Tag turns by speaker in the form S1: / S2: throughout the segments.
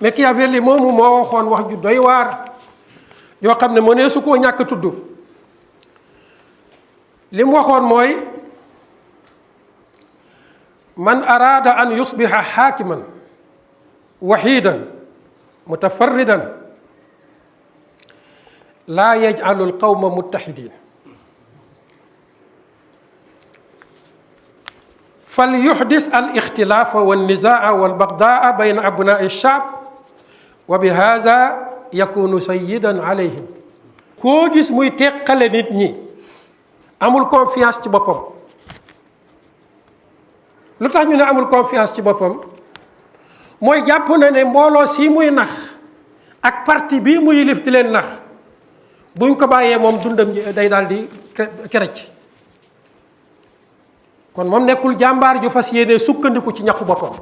S1: Machiavelli moomu moo waxoon wax ju doy waar yoo xam ne mënee su koo ñàkk tudd. li mu waxoon mooy man araada an yusbiha xaakiman waxidan mutafarridan laa yajcalu alqawma muttaxidin falyuxdis alixtilaafa walnizaa walbagdaa bayna abnaa alchaab wa bi haza yakunu sayidan alayhim. koo gis muy teqale nit ñi amul confiance ci boppam. lu tax ñu ne amul confiance ci boppam mooy jàpp na ne mbooloo si muy nax ak parti bii muy yilif di leen nax buñ ko bàyyee moom dundam day daal di kerec. kon moom nekkul jàmbaar ju fas yéene sukkandiku ci ñaxu boppam.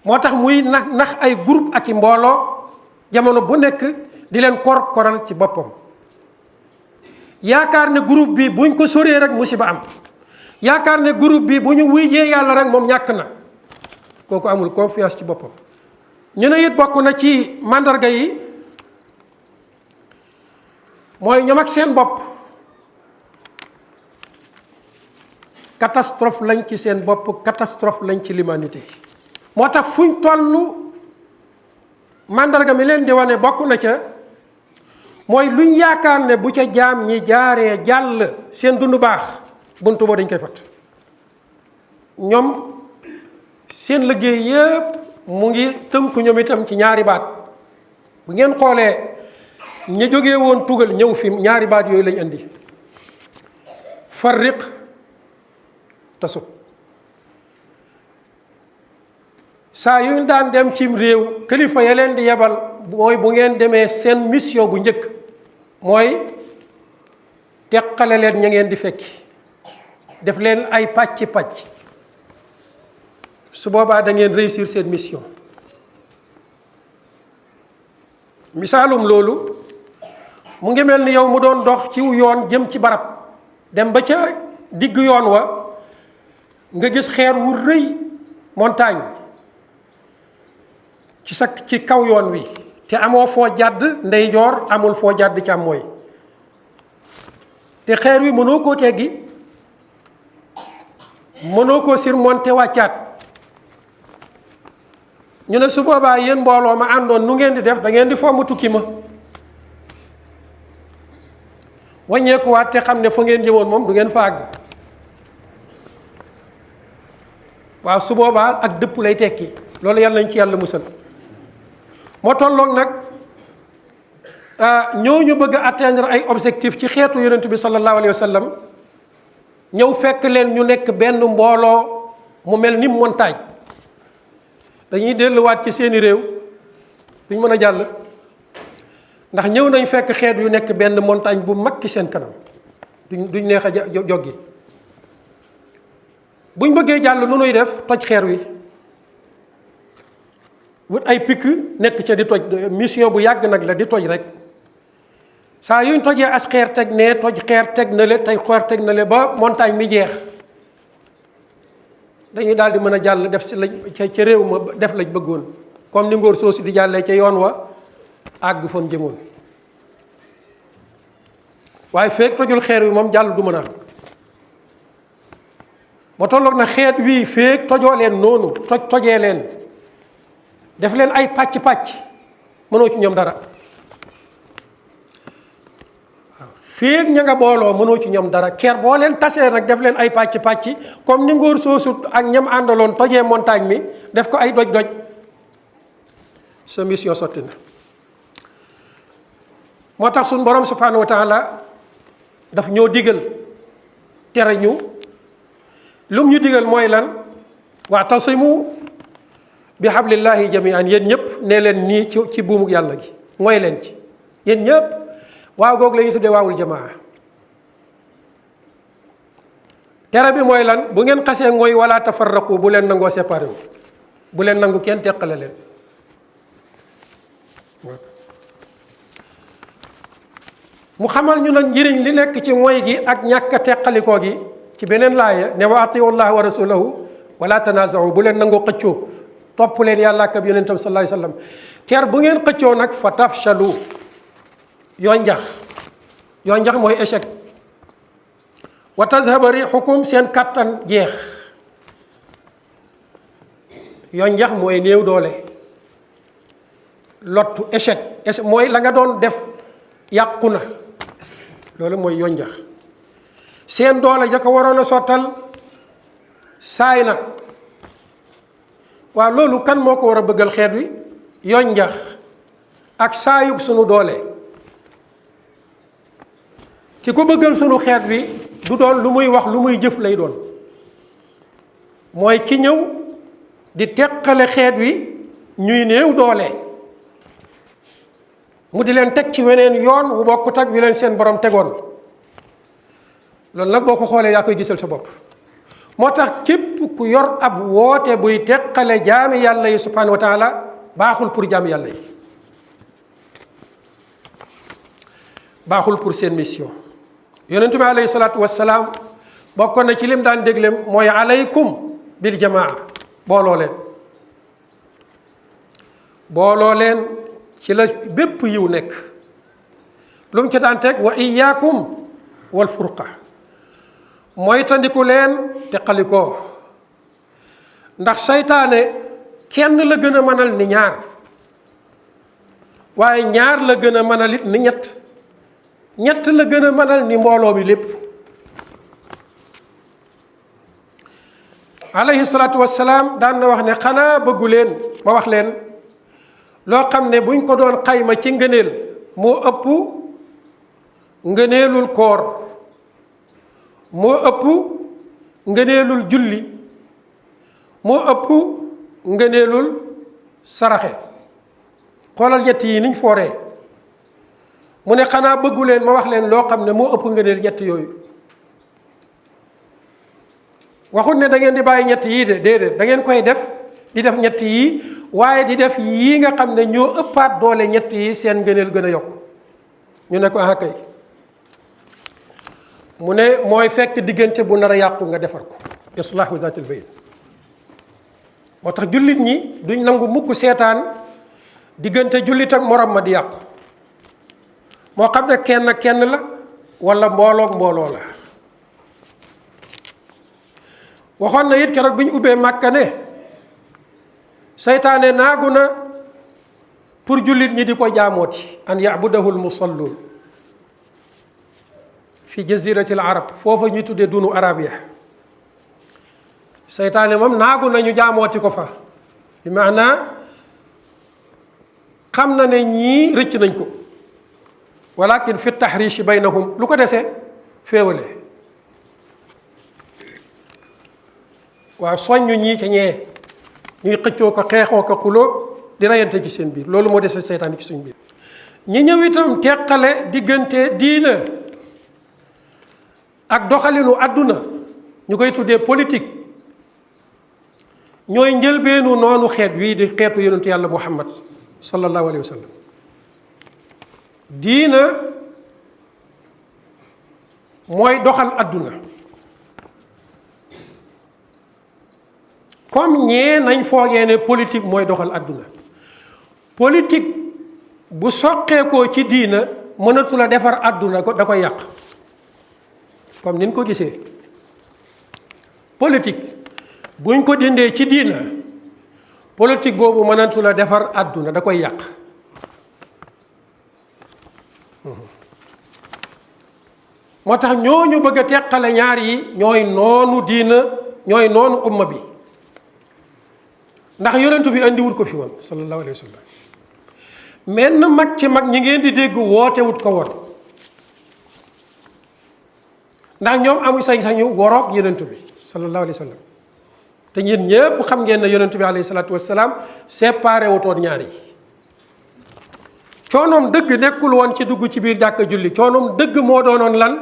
S1: moo tax muy nax ay groupe ak i mbooloo jamono bu nekk di leen koral ci boppam. yaakaar ne groupe bi buñ ko soree rek musiba am. yaakaar ne groupe bi bu ñu wuyjee yàlla rek moom ñàkk na. kooku amul confiance ci boppam. ñu ne it bokk na ci màndarga yi mooy ñoom ak seen bopp catastrophe lañ ci seen bopp, catastrophe lañ ci l'humanité. moo tax fuñ tollu màndarga mi leen di wane bokk na ca mooy luñ yaakaar ne bu ca jaam ñi jaaree jàll seen dund baax buntu boo dañ koy fat. ñoom seen liggéey yépp mu ngi tënku ñoom itam ci ñaari baat. bu ngeen xoolee ña jógee woon tugal ñëw fi ñaari baat yooyu lañ indi: farriq tasut. saa yu ñu daan dem cim réew kilifa ya leen di yebal mooy bu ngeen demee seen mission bu njëkk mooy teqale leen ña ngeen di fekki, def leen ay pàcc su boobaa da ngeen réussir seen mission. misaalum loolu mu ngi mel ni yow mu doon dox ci yoon jëm ci barab, dem ba ca digg yoon wa nga gis xeer wu rëy montagne ci kaw yoon wi te amoo foo jàdd ndeyjoor, amul foo jàdd càmmooy, te xeer wi mënoo koo teggi, mënoo koo surmonter wàccaat. ñu ne su boobaa yéen mbooloo ma àndoon nu ngeen di def? da ngeen di fomm tukki ma wàññeekuwaat te xam ne fa ngeen jëmoon moom du ngeen fa àgg. waaw su boobaa ak dëpp lay tekki. loolu yàlla nañ ci yàlla musal. moo tolloog nag ñooñu bëgg a atteindre ay objectif ci xeetu yonent bi sallallahu alayhi wa sallam ñëw fekk leen ñu nekk benn mbooloo mu mel ni montagne. dañuy delluwaat ci seeni réew duñ mën a jàll ndax ñëw nañ fekk xeet yu nekk benn montagne bu mag ci seen kanam duñ neex a joggi. buñ bëggee jàll nu nuy def? toj xeer wi, wut ay pikk nekk ca di toj. mission bu yàgg nag la di toj rek. saa yuñ tojee as xeer teg ne, toj xeer teg na le, tey xeer teg na le ba montagne mi jeex, dañuy daal di mën a jàll def si lañ ca réew ma def lañ bëggoon, comme ni ngóor soosi di jàllee ca yoon wa àgg fan jëmoon. waaye feek tojul xeer wi moom jàll du mën a am. ba tolloog na xeet wii feek tojoo leen noonu, tojee leen, def leen ay pàcc mënoo ci ñoom dara. waaw feek ña nga booloo mënoo ci ñoom dara. ker boo leen tasee nag def leen ay pàcc comme ni ngóor soosu ak ñam àndaloon tojee montagne mi def ko ay doj sa mission sotti na. moo tax suñ borom subhanahu wa taala daf ñoo digal tere ñu. lum ñu digal mooy lan? wa'tasimu bi hablillahi jami'an. yéen ñëpp nee leen nii ci buumu yàlla gi, mooy leen ci yéen ñëpp. waaw goog la ñuy tuddee waawul jamaa. tere bi mooy lan? bu ngeen xasee ngooy wala tafarraqu, bu leen nangoo séparé wu, bu leen nangu kenn teqale leen. mu xamal ñu nag njëriñ li nekk ci mooy gi ak ñàkk a teqalikoo gi ci beneen laaya ne wa atiu llah wa rasulahu wala tanaza'u, bu leen nangoo xëccoo. topp leen yàlla ak yonentam sallallahu alayhi wasallam ker bu ngeen xëccoo nag fa tafshalu yonjax mooy échec wa tadhaba rixukum seen kàttan jeex yonjax mooy néew doole lottu échec mooy la nga doon def yàqu na loolu mooy yonjax seen doole ja ko waroon a sottal saay na waaw loolu kan moo ko war a bëggal xeet wi yonjax ak saayug sunu doole ki ko bëggal sunu xeet wi du doon lu muy wax lu muy jëf lay doon mooy ki ñëw di teqale xeet wi ñuy néew doole mu di leen teg ci weneen yoon wu bokkut ak wi leen seen borom tegoon loolu nag boo ko xoolee yaa koy gisal sa bopp moo tax képp ku yor ab woote buy teqale jaami yàlla yi subhanahu wa taala baaxul pour jaami yàlla yi baaxul pour seen mission yonent bi alayhi salaatu wassalaam bokkoon na ci lim daan déglem mooy alaykum bil jamaa booloo leen ci la bépp yiw nekk lu mu ci daan teg wa iyaakum wal furqa mooy tandiku leen teqalikoo ndax saytaane kenn la gën a mënal ni ñaar waaye ñaar la gën a mënal it ni ñett la gën a mënal ni mbooloo mi lépp alayhi salaatu wassalaam daan na wax ne xanaa bëggu leen ma wax leen loo xam ne buñ ko doon xayma ci ngëneel moo ëpp ngëneelul koor moo ëpp ngëneelul julli moo ëpp ngëneelul saraxe xoolal ñett yi niñ fooree mu ne xanaa bëggu leen ma wax leen loo xam ne moo ëpp ngëneel ñett yooyu waxut ne da ngeen di bàyyi ñett yii de déedéet da ngeen koy def di def ñett yii waaye di def yii nga xam ne ñoo ëppaat doole ñett yi seen ngëneel gën a yokk ñu ne ko ah kay mu ne mooy fekk diggante bu nar a yàqu nga defar ko islaahu zaatil bayn moo tax jullit ñi duñ nangu mukk seetaan diggante jullit ak morom ma di yàqu moo xam ne kenn la wala mbooloo la waxoon na it keroog bi ñu ubbee Màkka ne seytaane naagu na pour jullit ñi di ko jaamooti an yabudahu lmusalluun fi jazirati al arab foofa ñuy tuddee dunu arabia seytaane moom naagu na ñu jaamooti ko fa bi maanaa xam na ne ñii rëcc nañ ko walakin fi tahrishi baynahum lu ko dese féewale waaw soññu ñii ca ñee ñuy xëccoo ko xeexoo ko xuloo di reyante ci seen biir loolu moo dese seytaan ci suñ biir ñi ñëw itam teqale diggante diina ak doxalinu àdduna ñu koy tuddee politique ñooy njëlbeenu noonu xeet wii di xeetu yonentu yàlla muhammad sallallahu alayhi wa sallam diina mooy doxal àdduna comme ñee nañ foogee ne politique mooy doxal àdduna politique bu soqeekoo ci diina mënatu la defar àdduna ko da koy yàq comme niñ ko gisee politique buñ ko dindee ci diina politique boobu mënatu la defar àdduna da koy yàq moo tax ñooñu bëgg a teqale ñaar yi ñooy noonu diina ñooy noonu umma bi ndax yonentu bi andiwut ko fi woon sallallahu alayhi wa sallam menn mag ci mag ñi ngeen di dégg woote wut ko woon ndax ñoom amuñ sañ-sañu woroog yonentu bi sallallahu alayhi wa sallam te ñeen ñépp xam ngeen ne yonentu bi alayhi salaatu wassalaam séparé wutoon ñaar yi coonoom dëgg nekkul woon ci dugg ci biir jàkka julli coonoom dëgg moo doonoon lan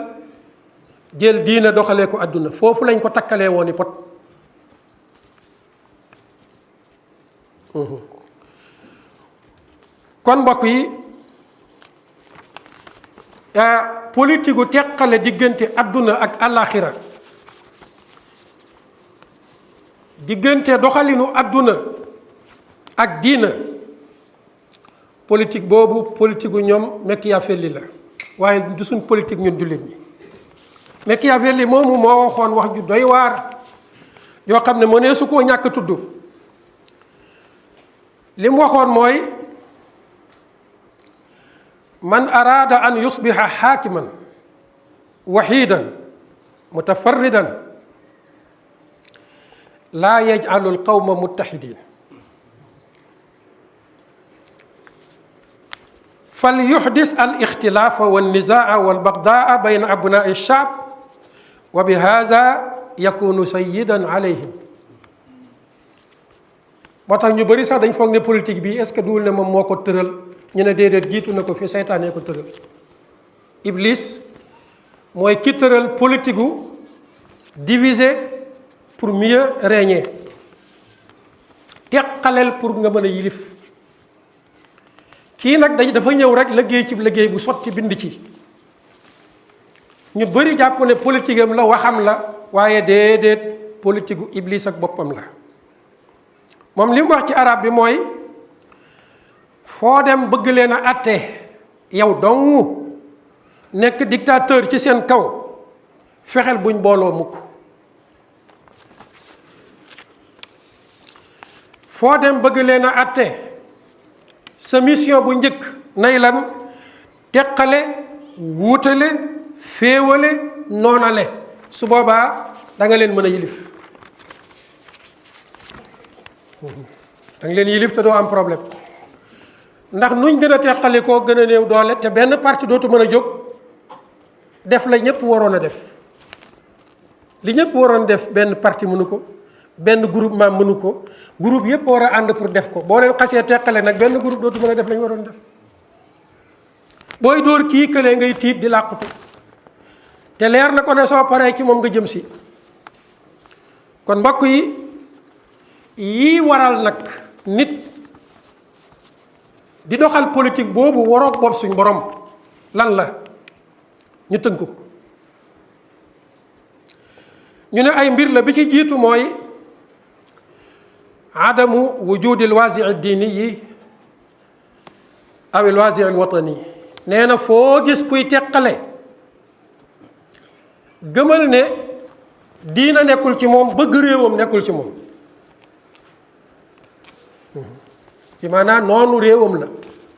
S1: jël diina doxalee ko àdduna foofu lañ ko takkalee woon i pot kon mbokk yi politique gu teqale diggante àdduna ak àllaaxira diggante doxalinu àdduna ak diina politique boobu politique gu ñoom Machiavelli la waaye du suñ politique ñun jullit ñi. Machiavelli moomu moo waxoon wax ju doy waar yoo xam ne mënee su koo ñàkk tudd. li mu waxoon mooy man araada an yusbiha xaakiman waxidan mutafarridan laa yajcalu alqawma muttaxidin falyuxdis alixtilaafa wannizaa walbagdaa bayna abnaa alshacb wa bi haza yakunu sayidan alayhim. moo tax ñu bëri sax dañ foog ne politique bi est-ce que duwul ne moom moo ko tëral ñu ne déedéet jiitu na ko fi seytaane ko tëral. Iblis mooy ki tëral politique gu diviser pour mieux régner teqaleel pour nga mën a yilif. kii nag dafa ñëw rek liggéey ci liggéey bu sotti bind ci. ñu bëri jàpp ne politique am la waxam la waaye déedéet politique gu Iblis ak boppam la. moom li mu wax ci arab bi mooy foo dem bëgg leen a àtte yow dong nekk dictateur ci seen kaw fexeel buñ booloo mukk. foo dem bëgg leen a àtte sa mission bu njëkk nay lan teqale wuutale féewale noonale su boobaa da nga leen mën a yilif. da nga leen yilif te doo am problème ndax nuñ gën a teqali koo gën a néew doole te benn parti dootu mën a jóg def la ñëpp waroon a def. li ñëpp waroon def benn parti mënu ko benn groupement mënu ko groupe yëpp war a ànd pour def ko boo leen xasee teqale nag benn groupe dootu mën a def la ñu waroon def. booy dóor kii këlee ngay tiit di làqutu te leer na ko ne soo paree ci moom nga jëm si. kon mbokk yi yii waral nag nit di doxal politique boobu waroog bopp suñ borom lan la ñu tënk ko. ñu ne ay mbir la bi ci jiitu mooy adamu wujudil waasi diini yi awil waasi al watani. nee na foo gis kuy teqale gëmal ne diina nekkul ci moom bëgg réewam nekkul ci moom. ci maanaam noonu réewam la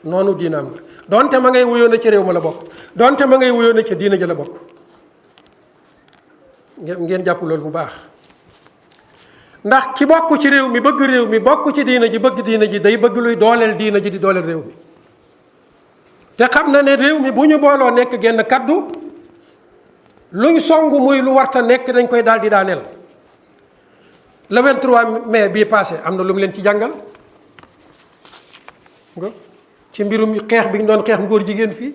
S1: noonu diinaam la donte ma ngay wuyoo na ci réew ma la bokk donte ma ngay wuyoo na ci diina ja la bokk. ngeen jàpp loolu bu baax ndax ki bokk ci réew mi bëgg réew mi bokk ci diina ji bëgg diina ji day bëgg luy dooleel diina ji di dooleel réew mi te xam na ne réew mi bu ñu booloo nekk genn kaddu luñ song muy lu warta nekk dañ koy daal di daaneel. le 23 mai bii passé am na lu mu leen ci jàngal nga ci mbirum xeex bi ñu doon xeex ngóor jigéen fii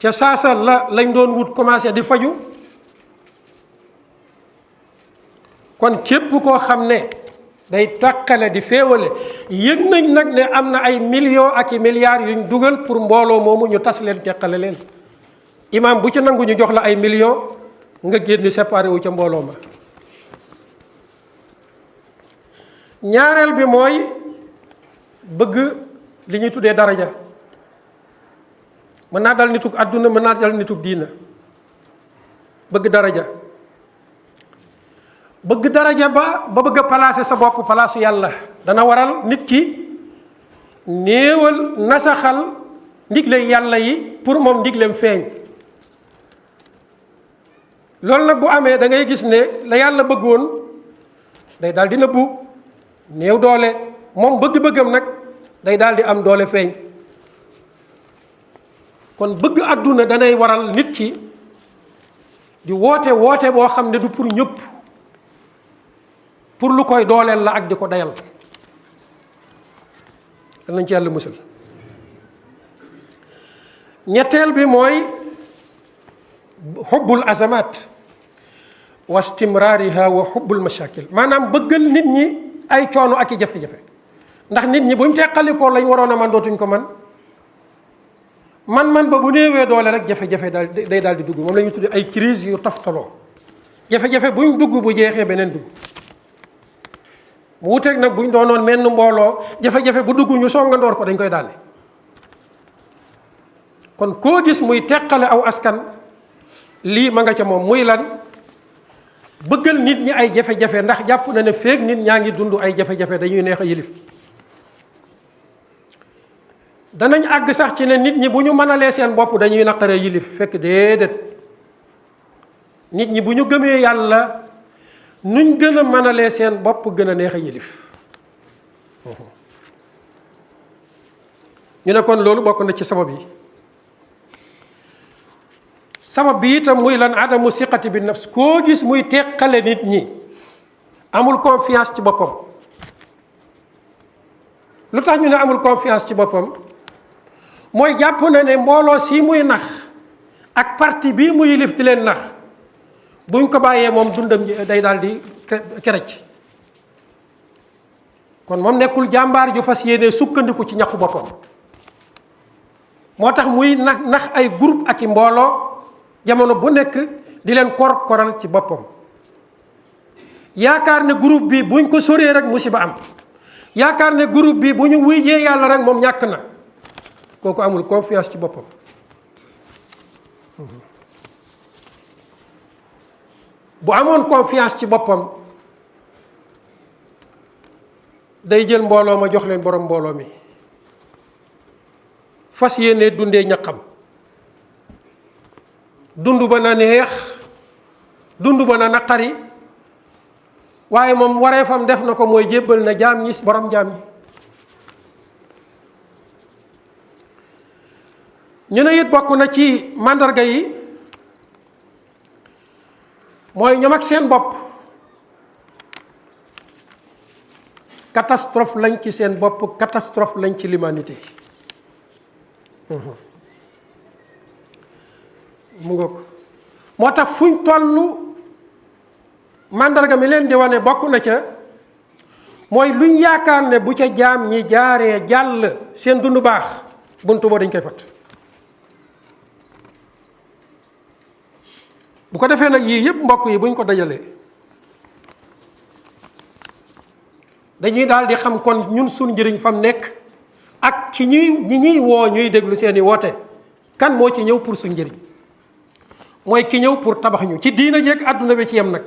S1: ca saasa lañ doon wut commencé di faju. kon képp koo xam ne day tàqale di féewale yëg nañ nag ne am na ay millions ak i milliards yuñ dugal pour mbooloo moomu ñu tas leen teqale leen. imam bu ci nangu ñu jox la ay millions nga génn séparé wu ca mbooloo ma. ñaareel bi mooy bëgg li ñuy tuddee daraja. mën naa dal nitug àdduna mën naa dal nitug diina bëgg daraja ba bëgg a placer sa bopp palaasu yàlla dana waral nit ki néewal nasaxal ndigle yàlla yi pour moom ndigleem feeñ. loolu nag bu amee da ngay gis ne la yàlla bëggoon day daal di nëbbu néew doole moom bëgg-bëggam nag day daal di am doole feeñ. kon bëgg àdduna danay waral nit ki di woote boo xam ne du pour ñëpp pour lu koy dooleel la ak di ko dayal. dal nañ ci yàlla musal. ñetteel bi mooy xubbul azamat wa istimraariha wa xubbul mashakil maanaam bëggal nit ñi ay coono ak i jafe-jafe ndax nit ñi buñ teqalikoo lañ waroon a man dootuñ ko man ba bu néewee doole rek jafe-jafe day daal di dugg moom la ñuy tuddee ay crise yu toftaloo jafe-jafe buñ dugg bu jeexee beneen dugg mu wuteeg nag buñ doonoon menn mbooloo jafe-jafe bu dugg ñu songandoor ko dañ koy daane. kon koo gis muy teqale aw askan lii ma nga ca moom, muy lan bëggal nit ñi ay jafe-jafe ndax jàpp na ne feeg nit ñaa ngi dund ay jafe-jafe dañuy neex a yilif. danañ àgg sax ci ne nit ñi bu ñu mënalee seen bopp dañuy naqaree yilif, fekk déedéet nit ñi bu ñu gëmee yàlla nuñ gën a mënalee seen bopp gën a neex a yilif. ñu ne kon loolu bokk na ci sabab yi. sabab bi itam muy lan adamu siqati bi nafs, koo gis muy teqale nit ñi amul confiance ci boppam. lu tax ñu ne amul confiance ci boppam mooy jàpp na ne mbooloo si muy nax ak parti bii mu yilif di leen nax buñ ko bàyyee moom dundam day daal di kerec. kon moom nekkul jàmbaar ju fas yéene sukkandiku ci ñaqu boppam. moo tax muy nax ay groupe ak i mbooloo jamono bu nekk di leen koral ci boppam. yaakaar ne groupe bi buñ ko soree rek musiba am, yaakaar ne groupe bi bu ñu wuyjee yàlla rek moom ñàkk na. kooku amul confiance ci boppam. bu amoon confiance ci boppam day jël mbooloo ma jox leen borom mbooloo mi, fas yéene dundee ñaqam, dund ba na neex, dund ba na naqari, waaye moom wareefam def na ko mooy jébbal na jaam ñi borom jaam ñi. ñu ne it bokk na ci màndarga yi mooy ñoom ak seen bopp catastrophe lañ ci seen bopp, catastrophe lañ ci l'humanité. mu ngoog moo tax fuñ tollu màndarga mi leen di wane bokk na ca mooy luñ yaakaar ne bu ca jaam ñi jaaree jàll seen dund baax buntu boo dañ koy fat. bu ko defee nag yii yëpp mbokk yi buñ ko dajalee dañuy daal di xam kon ñun suñ njëriñ fam nekk ak ci ñi ñuy woo ñuy déglu seeni woote kan moo ci ñëw pour suñ njëriñ. mooy ki ñëw pour tabax ñu ci diina jeeg àdduna bi ci yem nag.